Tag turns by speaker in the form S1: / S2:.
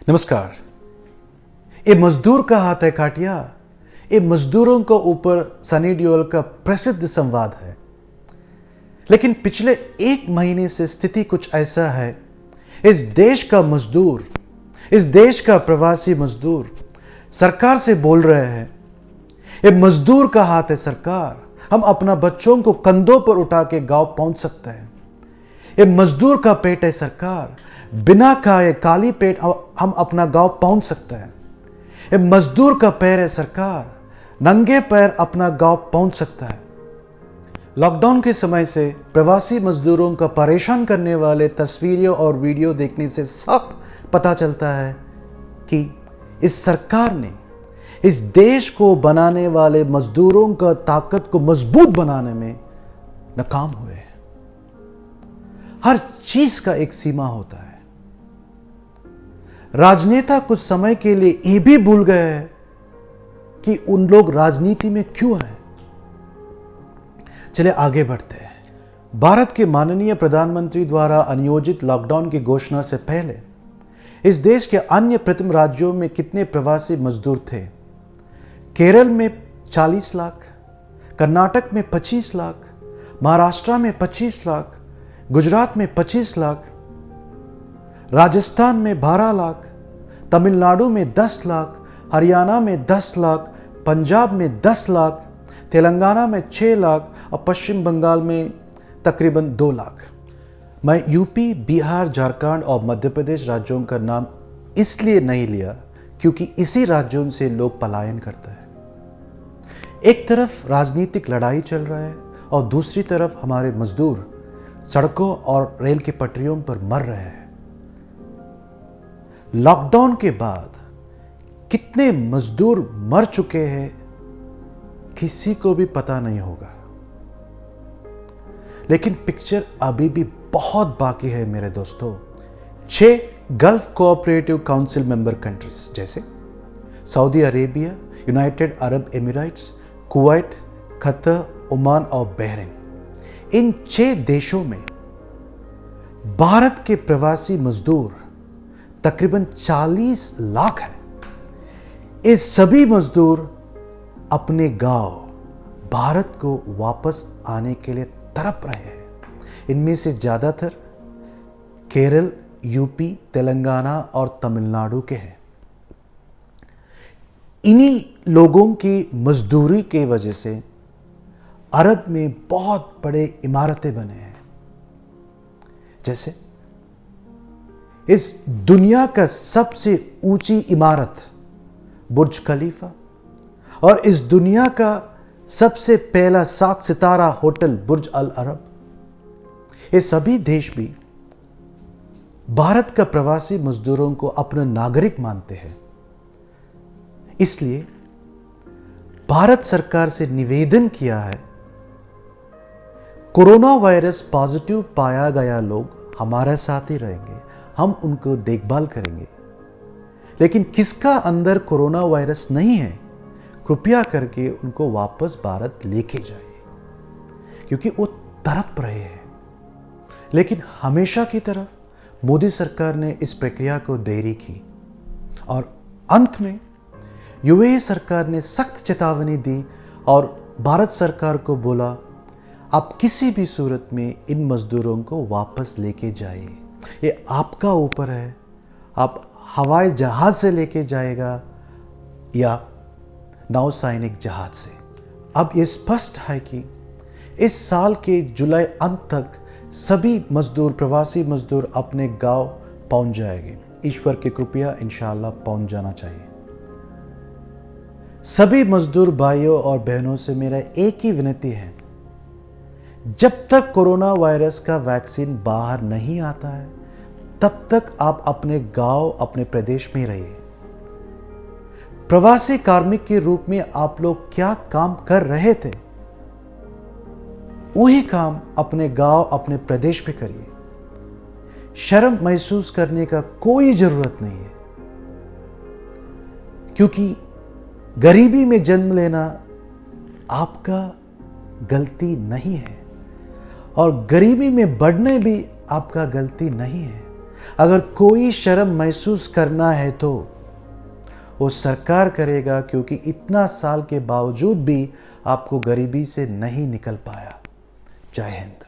S1: नमस्कार। ये मजदूर का हाथ है काटिया, ये मजदूरों के ऊपर सनी देओल का प्रसिद्ध संवाद है। लेकिन पिछले एक महीने से स्थिति कुछ ऐसा है, इस देश का मजदूर, इस देश का प्रवासी मजदूर सरकार से बोल रहे हैं, ये मजदूर का हाथ है सरकार, हम अपना बच्चों को कंधों पर उठा के गांव पहुंच सकते हैं। ये मजदूर का पेट है सरकार, बिना खाए काली पेट हम अपना गांव पहुंच सकते हैं। ये मजदूर का पैर है सरकार, नंगे पैर अपना गांव पहुंच सकता है। लॉकडाउन के समय से प्रवासी मजदूरों का परेशान करने वाले तस्वीरों और वीडियो देखने से साफ पता चलता है कि इस सरकार ने इस देश को बनाने वाले मजदूरों का ताकत को मजबूत बनाने में नाकाम हुए हैं। हर चीज का एक सीमा होता है। राजनेता कुछ समय के लिए ये भी भूल गए हैं कि उन लोग राजनीति में क्यों हैं। चले आगे बढ़ते हैं। भारत के माननीय प्रधानमंत्री द्वारा अनियोजित लॉकडाउन की घोषणा से पहले इस देश के अन्य प्रथम राज्यों में कितने प्रवासी मजदूर थे? केरल में 40 लाख, कर्नाटक में 25 लाख, महाराष्ट्र में 25 लाख, गुजरात में 25 लाख, राजस्थान में 12 लाख, तमिलनाडु में 10 लाख, हरियाणा में 10 लाख, पंजाब में 10 लाख, तेलंगाना में 6 लाख और पश्चिम बंगाल में तकरीबन 2 लाख। मैं यूपी, बिहार, झारखंड और मध्य प्रदेश राज्यों का नाम इसलिए नहीं लिया क्योंकि इसी राज्यों से लोग पलायन करते हैं। एक तरफ राजनीतिक लड़ाई चल रहा है और दूसरी तरफ हमारे मजदूर सड़कों और रेल की पटरियों पर मर रहे हैं। लॉकडाउन के बाद कितने मजदूर मर चुके हैं किसी को भी पता नहीं होगा। लेकिन पिक्चर अभी भी बहुत बाकी है मेरे दोस्तों। 6 gulf cooperative council member countries जैसे Saudi Arabia, United Arab Emirates, Kuwait, Qatar, Oman और बहरीन, इन 6 देशों में भारत के प्रवासी मजदूर तकरीबन 40 लाख है। ये सभी मजदूर अपने गांव भारत को वापस आने के लिए तड़प रहे हैं। इनमें से ज्यादातर केरल, यूपी, तेलंगाना और तमिलनाडु के हैं। इन्हीं लोगों की मजदूरी के वजह से अरब में बहुत बड़े इमारतें बने हैं। जैसे इस दुनिया का सबसे ऊंची इमारत बुर्ज खलीफा और इस दुनिया का सबसे पहला 7 सितारा होटल बुर्ज अल अरब, ये सभी देश भी भारत का प्रवासी मजदूरों को अपना नागरिक मानते हैं। इसलिए भारत सरकार से निवेदन किया है, कोरोना वायरस पॉजिटिव पाया गया लोग हमारे साथ ही रहेंगे, हम उनको देखभाल करेंगे। लेकिन किसका अंदर कोरोना वायरस नहीं है, कृपया करके उनको वापस भारत लेके जाइए, क्योंकि वो तड़प रहे हैं। लेकिन हमेशा की तरफ मोदी सरकार ने इस प्रक्रिया को देरी की और अंत में यूएई सरकार ने सख्त चेतावनी दी और भारत सरकार को बोला, आप किसी भी सूरत में इन मजदूरों को वापस लेके जाइए। ये आपका ऊपर है, आप हवाई जहाज से लेके जाएगा या नौसैनिक जहाज से। अब ये स्पष्ट है कि इस साल के जुलाई अंत तक सभी मजदूर, प्रवासी मजदूर अपने गांव पहुंच जाएंगे। ईश्वर की कृपया इंशाअल्लाह पहुंच जाना चाहिए। सभी मजदूर भाइयों और बहनों से मेरा एक ही विनती है, जब तक कोरोना वायरस का वैक्सीन बाहर नहीं आता है तब तक आप अपने गांव, अपने प्रदेश में रहिए। प्रवासी कार्मिक के रूप में आप लोग क्या काम कर रहे थे, वही काम अपने गांव, अपने प्रदेश में करिए। शर्म महसूस करने का कोई जरूरत नहीं है, क्योंकि गरीबी में जन्म लेना आपका गलती नहीं है और गरीबी में बढ़ने भी आपका गलती नहीं है। अगर कोई शर्म महसूस करना है तो वो सरकार करेगा, क्योंकि इतना साल के बावजूद भी आपको गरीबी से नहीं निकल पाया। जय हिंद।